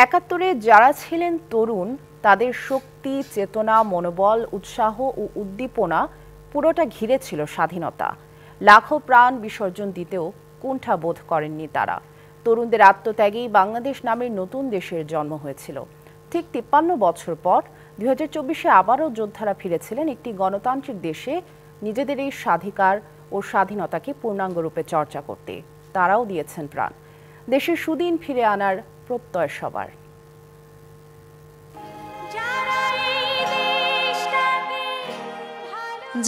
একাত্তরে যারা ছিলেন তরুণ তাদের শক্তি, চেতনা, মনোবল, উৎসাহ ও উদ্দীপনা পুরোটা ঘিরে ছিল স্বাধীনতা। লাখো প্রাণ বিসর্জন দিতেও কুণ্ঠা বোধ করেননি তারা। তরুণদের আত্মত্যাগেই বাংলাদেশ নামের নতুন দেশের জন্ম হয়েছিল। ঠিক ৫৩ বছর পর ২০২৪-এ আবারও যোদ্ধারা ফিরেছিলেন একটি গণতান্ত্রিক দেশে নিজেদের এই স্বাধিকার ও স্বাধীনতাকে পূর্ণাঙ্গ রূপে চর্চা করতে। তারাও দিয়েছেন প্রাণ। দেশের সুদিন ফিরে আনার প্রত্যয় সবার।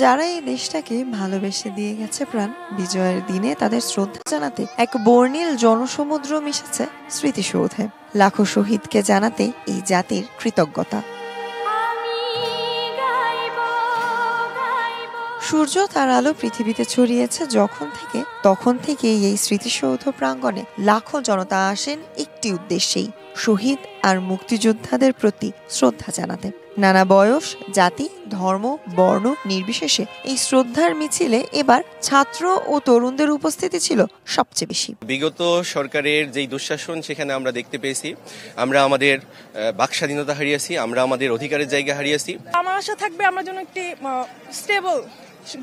যারা এই দেশটাকে ভালোবেসে দিয়ে গেছে প্রাণ, বিজয়ের দিনে তাদের শ্রদ্ধা জানাতে এক বর্ণিল জনসমুদ্র মিশেছে স্মৃতিসৌধে। লাখো শহীদকে জানাতে এই জাতির কৃতজ্ঞতা। সূর্য তার আলো পৃথিবীতে ছড়িয়েছে তখন থেকে এই স্মৃতিসৌধ প্রাঙ্গণে লাখো জনতা আসেন একটি উদ্দেশ্যেই, শহীদ আর মুক্তিযোদ্ধাদের প্রতি শ্রদ্ধা জানাতে। নানা বয়স, জাতি, ধর্ম, বর্ণ নির্বিশেষে এই শ্রদ্ধার মিছিলে এবার ছাত্র ও তরুণদের উপস্থিতি ছিল সবচেয়ে বেশি। বিগত সরকারের যেই দুঃশাসন সেখানে আমরা দেখতে পেয়েছি, আমরা আমাদের বাক স্বাধীনতা হারিয়েছি, আমরা আমাদের অধিকারের জায়গা হারিয়েছি। আমার আশা থাকবে আমরা যেন একটি স্টেবল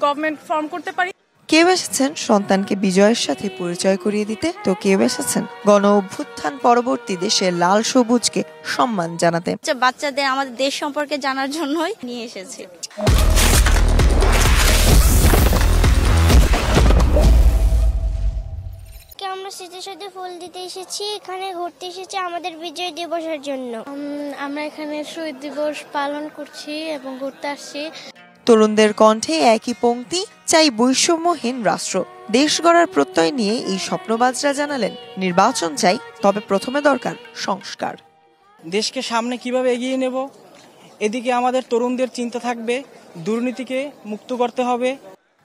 গভর্নমেন্ট ফর্ম করতে পারি। কেউ এসেছেন সন্তানকে বিজয়ের সাথে পরিচয় করিয়ে দিতে, তো কেউ এসেছেন গণ অভ্যুত্থান পরবর্তী দেশের লাল সবুজকে সম্মান জানাতে। বাচ্চাদের আমাদের দেশ সম্পর্কে জানার জন্যই নিয়ে এসেছি। আমরা স্মৃতিসৌধে ফুল দিতে এসেছি, এখানে ঘুরতে এসেছি আমাদের বিজয় দিবসের জন্য। আমরা এখানে শহীদ দিবস পালন করছি এবং ঘুরতে আসছি। তরুণদের কণ্ঠে একই পংক্তি, চাই বৈষম্যহীন রাষ্ট্র। দেশ গড়ার প্রত্যয় নিয়ে এই স্বপ্নবাজরা জানালেন, নির্বাচন চাই, তবে প্রথমে দরকার সংস্কার। দেশকে সামনে কিভাবে এগিয়ে নেব, এদিকে আমাদের তরুণদের চিন্তা থাকবে, দুর্নীতিকে মুক্ত করতে হবে।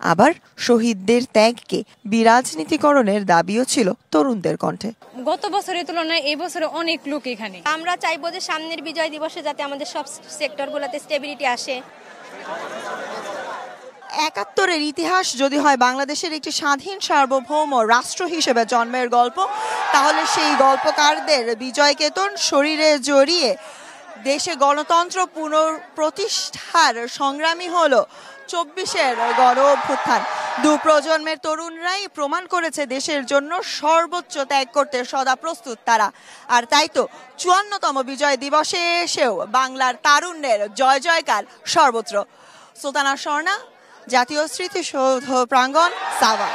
আবার শহীদদের ত্যাগকে বিরাজনীতিকরণের দাবিও ছিল তরুণদের কণ্ঠে। গত বছরের তুলনায় এই বছরে অনেক লোক এখানে। আমরা চাইবো যে সামনের বিজয় দিবসে যাতে আমাদের সব সেক্টরগুলোতে স্টেবিলিটি আসে। ৭১-এর ইতিহাস যদি হয় বাংলাদেশের একটি স্বাধীন সার্বভৌম রাষ্ট্র হিসেবে জন্মের গল্প, তাহলে সেই গল্পকারদের বিজয় কেতন শরীরে জড়িয়ে দেশে গণতন্ত্র পুনঃপ্রতিষ্ঠার সংগ্রামী হলো ২৪-এর গণ অভ্যুত্থান। দু প্রজন্মের তরুণরাই প্রমাণ করেছে দেশের জন্য সর্বোচ্চ ত্যাগ করতে সদা প্রস্তুত তারা। আর তাই তো ৫৪তম বিজয় দিবসে এসেও বাংলার তারুণ্যের জয় জয়কার সর্বত্র। সুলতানা স্বর্ণা, জাতীয় স্মৃতিসৌধ প্রাঙ্গণ, সাভার।